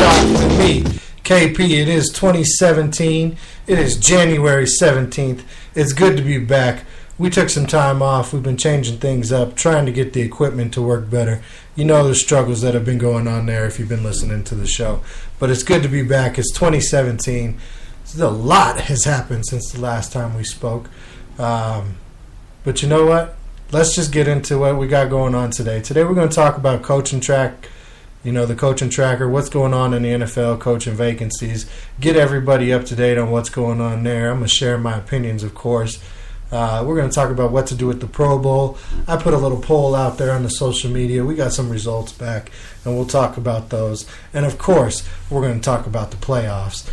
Talk with me, KP. It is 2017. It is January 17th. It's good to be back. We took some time off. We've been changing things up, trying to get the equipment to work better. You know the struggles that have been going on there if you've been listening to the show. But it's good to be back. It's 2017. A lot has happened since the last time we spoke. But you know what? Let's just get into what we got going on today. Today we're going to talk about coaching track, the coaching tracker, what's going on in the NFL, coaching vacancies, get everybody up to date on what's going on there. I'm going to share my opinions, of course. We're going to talk about what to do with the Pro Bowl. I put a little poll out there on the social media. We got some results back, and we'll talk about those. And, of course, we're going to talk about the playoffs.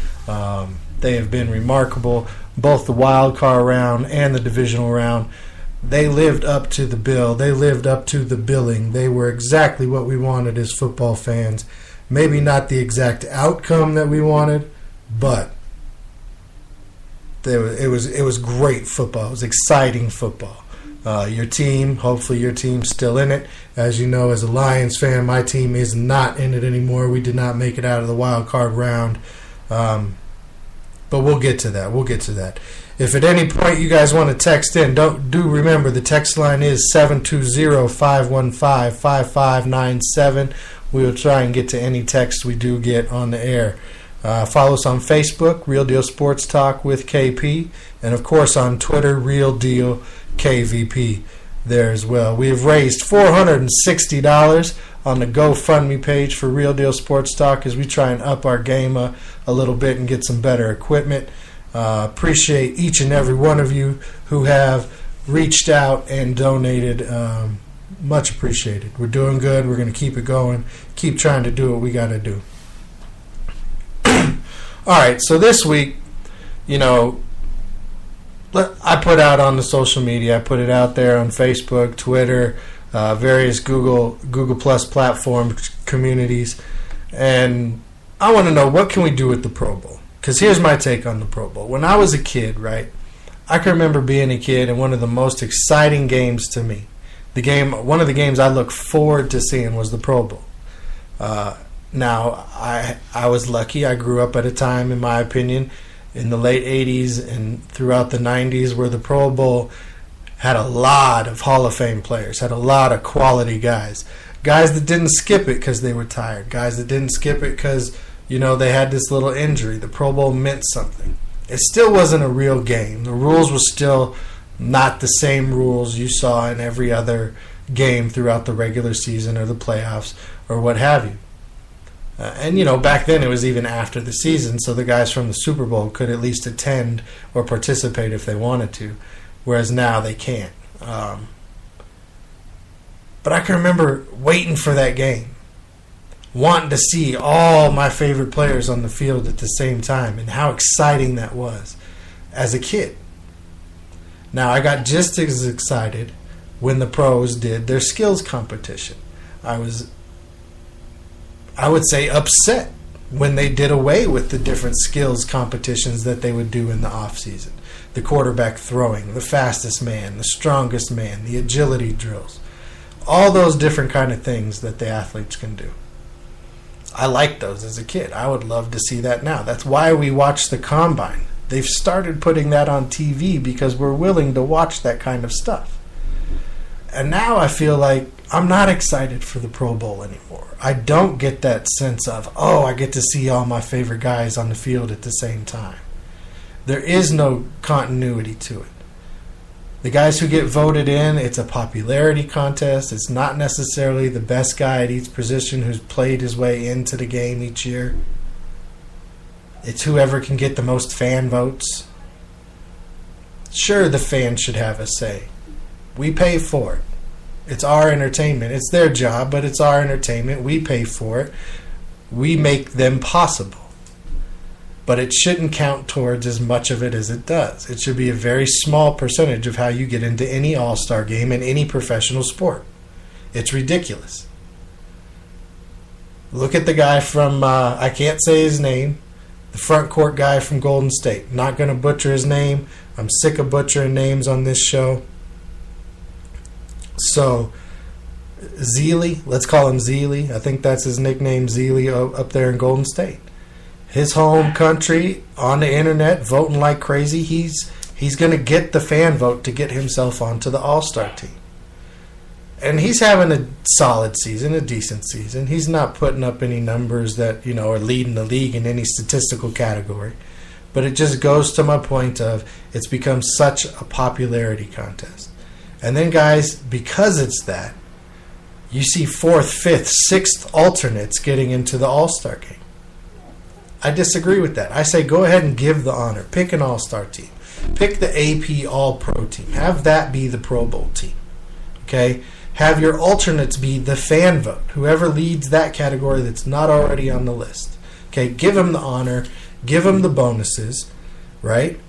They have been remarkable, both the wild card round and the divisional round. They lived up to the bill. They lived up to the billing. They were exactly what we wanted as football fans. Maybe not the exact outcome that we wanted, but it was great football. It was exciting football. Your team, hopefully your team's still in it. As you know, as a Lions fan, my team is not in it anymore. We did not make it out of the wild card round. But we'll get to that. If at any point you guys want to text in, do remember the text line is 720-515-5597. We will try and get to any text we do get on the air. Follow us on Facebook, Real Deal Sports Talk with KP, and of course on Twitter, Real Deal KVP there as well. We have raised $460 on the GoFundMe page for Real Deal Sports Talk as we try and up our game a little bit and get some better equipment. Appreciate each and every one of you who have reached out and donated. Much appreciated. We're doing good. We're going to keep it going. Keep trying to do what we got to do. All right, so this week, I put out on the social media, I put it out there on Facebook, Twitter, various Google Plus platform communities, and I want to know, what can we do with the Pro Bowl? Because here's my take on the Pro Bowl. When I was a kid, right, I can remember being a kid and one of the most exciting games to me, one of the games I looked forward to seeing was the Pro Bowl. Now, I was lucky. I grew up at a time, in my opinion, in the late 80s and throughout the 90s where the Pro Bowl had a lot of Hall of Fame players, had a lot of quality guys. Guys that didn't skip it because they were tired. Guys that didn't skip it because, they had this little injury. The Pro Bowl meant something. It still wasn't a real game. The rules were still not the same rules you saw in every other game throughout the regular season or the playoffs or what have you. And back then it was even after the season, so the guys from the Super Bowl could at least attend or participate if they wanted to, whereas now they can't. But I can remember waiting for that game, wanting to see all my favorite players on the field at the same time, and how exciting that was as a kid. Now, I got just as excited when the pros did their skills competition. I would say upset when they did away with the different skills competitions that they would do in the off season. The quarterback throwing, the fastest man, the strongest man, the agility drills. All those different kind of things that the athletes can do. I liked those as a kid. I would love to see that now. That's why we watch the Combine. They've started putting that on TV because we're willing to watch that kind of stuff. And now I feel like I'm not excited for the Pro Bowl anymore. I don't get that sense of, I get to see all my favorite guys on the field at the same time. There is no continuity to it. The guys who get voted in, it's a popularity contest. It's not necessarily the best guy at each position who's played his way into the game each year. It's whoever can get the most fan votes. Sure, the fans should have a say. We pay for it. It's our entertainment. It's their job, but it's our entertainment. We pay for it. We make them possible. But it shouldn't count towards as much of it as it does. It should be a very small percentage of how you get into any all-star game in any professional sport. It's ridiculous. Look at the guy from, I can't say his name, the front court guy from Golden State. Not going to butcher his name. I'm sick of butchering names on this show. So, Zealy, let's call him Zealy. I think that's his nickname, Zealy, up there in Golden State. His home country, on the internet, voting like crazy. He's going to get the fan vote to get himself onto the All-Star team. And he's having a solid season, a decent season. He's not putting up any numbers that, are leading the league in any statistical category. But it just goes to my point of it's become such a popularity contest. And then, guys, because it's that, you see 4th, 5th, 6th alternates getting into the All-Star game. I disagree with that. I say go ahead and give the honor. Pick an All-Star team. Pick the AP All-Pro team. Have that be the Pro Bowl team. Okay? Have your alternates be the fan vote. Whoever leads that category that's not already on the list. Okay? Give them the honor. Give them the bonuses. Right?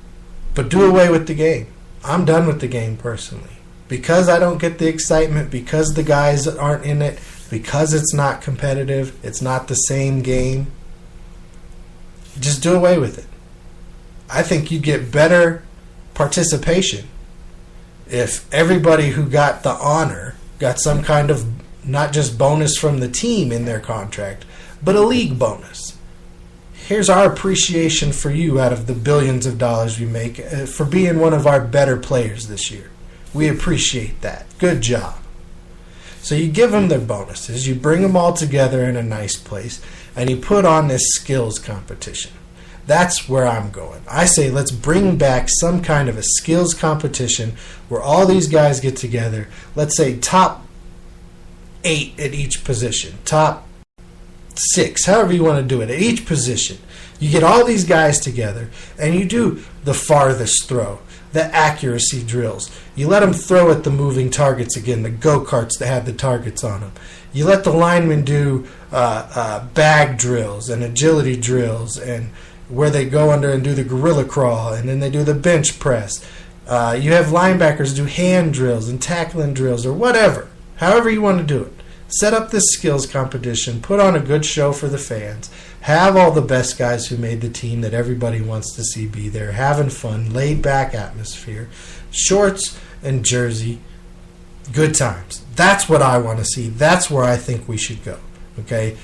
But do away with the game. I'm done with the game personally. Because I don't get the excitement, because the guys aren't in it, because it's not competitive, it's not the same game, just do away with it. I think you'd get better participation if everybody who got the honor got some kind of not just bonus from the team in their contract, but a league bonus. Here's our appreciation for you out of the billions of dollars we make for being one of our better players this year. We appreciate that. Good job. So you give them their bonuses, you bring them all together in a nice place, and you put on this skills competition. That's where I'm going. I say let's bring back some kind of a skills competition where all these guys get together. Let's say top 8 at each position, top 6, however you want to do it, at each position. You get all these guys together, and you do the farthest throw, the accuracy drills. You let them throw at the moving targets again, the go-karts that had the targets on them. You let the linemen do bag drills and agility drills, and where they go under and do the gorilla crawl, and then they do the bench press. You have linebackers do hand drills and tackling drills or whatever, however you want to do it. Set up this skills competition, put on a good show for the fans, have all the best guys who made the team that everybody wants to see be there, having fun, laid back atmosphere, shorts and jersey, good times. That's what I want to see. That's where I think we should go. Okay?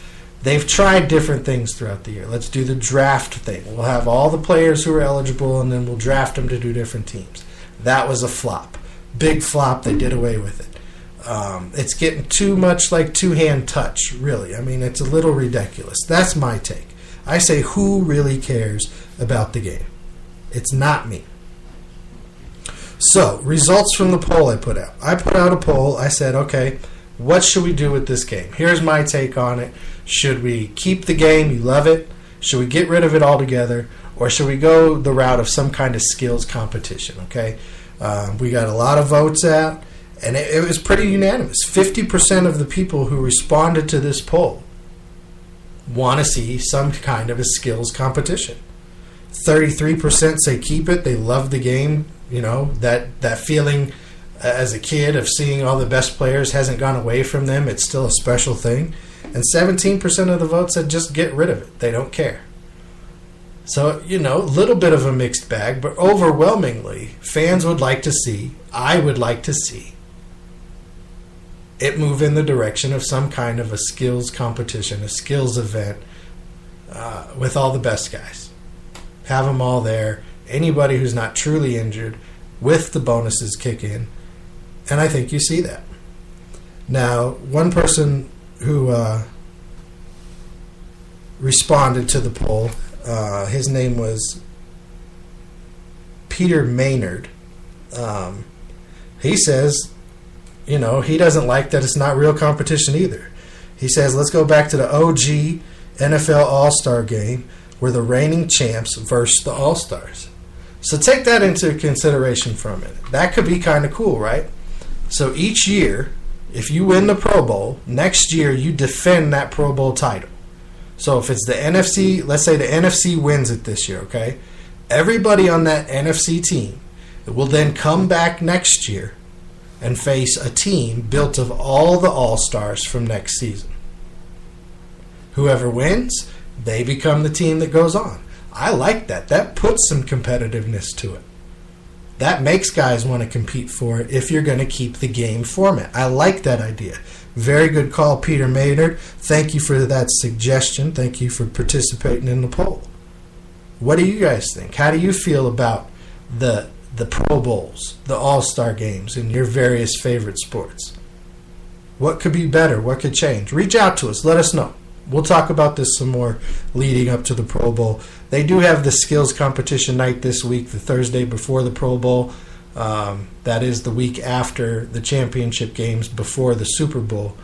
They've tried different things throughout the year. Let's do the draft thing. We'll have all the players who are eligible, and then we'll draft them to do different teams. That was a flop. Big flop. They did away with it. It's getting too much like two-hand touch, really. I mean, it's a little ridiculous. That's my take. I say, who really cares about the game? It's not me. So, results from the poll I put out. I put out a poll. I said, okay, what should we do with this game? Here's my take on it. Should we keep the game? You love it. Should we get rid of it altogether? Or should we go the route of some kind of skills competition? Okay, we got a lot of votes out. And it was pretty unanimous. 50% of the people who responded to this poll want to see some kind of a skills competition. 33% say keep it. They love the game. That feeling as a kid of seeing all the best players hasn't gone away from them. It's still a special thing. And 17% of the votes said just get rid of it. They don't care. So, a little bit of a mixed bag, but overwhelmingly, fans would like to see, I would like to see, it move in the direction of some kind of a skills competition, a skills event with all the best guys. Have them all there. Anybody who's not truly injured, with the bonuses kick in. And I think you see that. Now, one person who responded to the poll, his name was Peter Maynard. He says, he doesn't like that it's not real competition either. He says, let's go back to the OG NFL All-Star game where the reigning champs versus the All-Stars. So take that into consideration for a minute. That could be kind of cool, right? So each year, if you win the Pro Bowl, next year you defend that Pro Bowl title. So if it's the NFC, let's say the NFC wins it this year, okay? Everybody on that NFC team will then come back next year and face a team built of all the All-Stars from next season. Whoever wins, they become the team that goes on. I like that. That puts some competitiveness to it. That makes guys want to compete for it if you're going to keep the game format. I like that idea. Very good call, Peter Maynard. Thank you for that suggestion. Thank you for participating in the poll. What do you guys think? How do you feel about the Pro Bowls, the All-Star games, and your various favorite sports? What could be better? What could change? Reach out to us. Let us know. We'll talk about this some more leading up to the Pro Bowl. They do have the skills competition night this week, the Thursday before the Pro Bowl. That is the week after the championship games before the Super Bowl.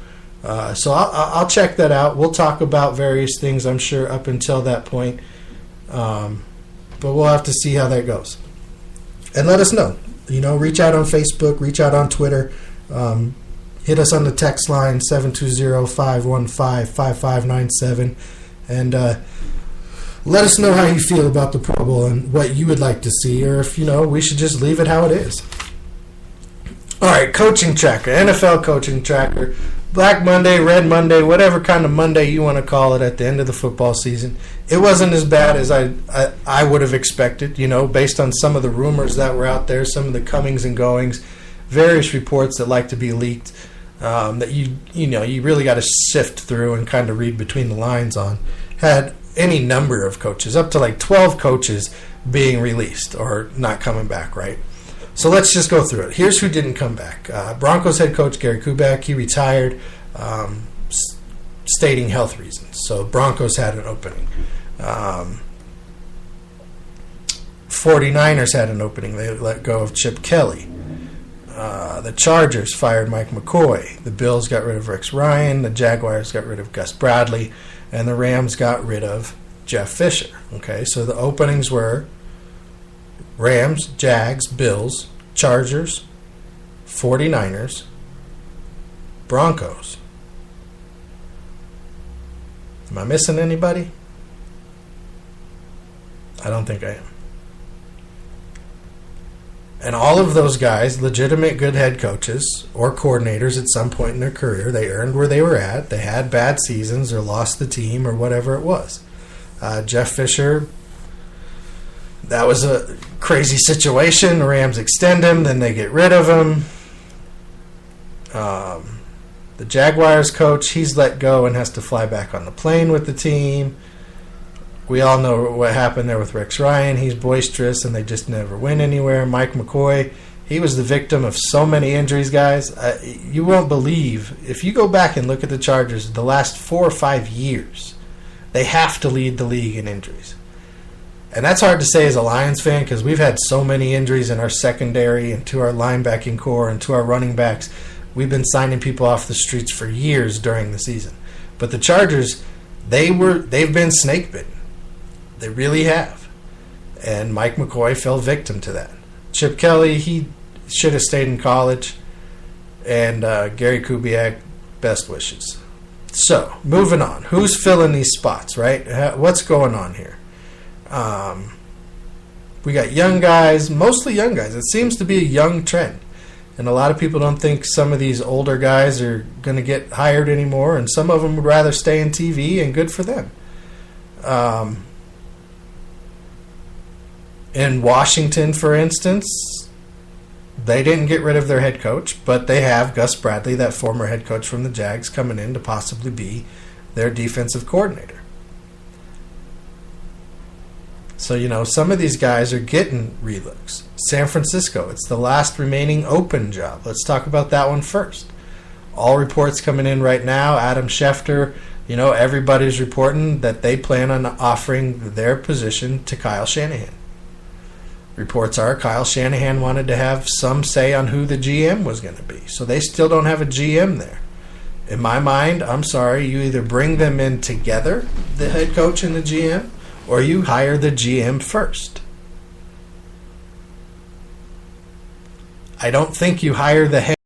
So I'll check that out. We'll talk about various things, I'm sure, up until that point. But we'll have to see how that goes. And let us know. Reach out on Facebook, reach out on Twitter. Hit us on the text line, 720-515-5597. And let us know how you feel about the Pro Bowl and what you would like to see, or if, we should just leave it how it is. All right, coaching tracker, NFL coaching tracker. Black Monday, Red Monday, whatever kind of Monday you want to call it at the end of the football season. It wasn't as bad as I would have expected, based on some of the rumors that were out there, some of the comings and goings, various reports that like to be leaked. That you really got to sift through and kind of read between the lines on. Had any number of coaches, up to like 12 coaches being released or not coming back, right? So let's just go through it. Here's who didn't come back. Broncos head coach Gary Kubiak, he retired, stating health reasons. So Broncos had an opening. 49ers had an opening. They let go of Chip Kelly. The Chargers fired Mike McCoy. The Bills got rid of Rex Ryan. The Jaguars got rid of Gus Bradley. And the Rams got rid of Jeff Fisher. Okay, so the openings were Rams, Jags, Bills, Chargers, 49ers, Broncos. Am I missing anybody? I don't think I am. And all of those guys, legitimate good head coaches or coordinators at some point in their career, they earned where they were at. They had bad seasons or lost the team or whatever it was. Jeff Fisher, that was a crazy situation. The Rams extend him, then they get rid of him. The Jaguars coach, he's let go and has to fly back on the plane with the team. We all know what happened there with Rex Ryan. He's boisterous, and they just never went anywhere. Mike McCoy, he was the victim of so many injuries, guys. You won't believe. If you go back and look at the Chargers, the last 4 or 5 years, they have to lead the league in injuries. And that's hard to say as a Lions fan because we've had so many injuries in our secondary and to our linebacking core and to our running backs. We've been signing people off the streets for years during the season. But the Chargers, they've been snake bitten. They really have. And Mike McCoy fell victim to that. Chip Kelly, he should have stayed in college. And Gary Kubiak, best wishes. So, moving on. Who's filling these spots, right? What's going on here? We got young guys, mostly young guys. It seems to be a young trend. And a lot of people don't think some of these older guys are going to get hired anymore. And some of them would rather stay in TV, and good for them. In Washington, for instance, they didn't get rid of their head coach, but they have Gus Bradley, that former head coach from the Jags, coming in to possibly be their defensive coordinator. So, some of these guys are getting relooks. San Francisco, it's the last remaining open job. Let's talk about that one first. All reports coming in right now, Adam Schefter, everybody's reporting that they plan on offering their position to Kyle Shanahan. Reports are Kyle Shanahan wanted to have some say on who the GM was going to be. So they still don't have a GM there. In my mind, I'm sorry, you either bring them in together, the head coach and the GM, or you hire the GM first. I don't think you hire the head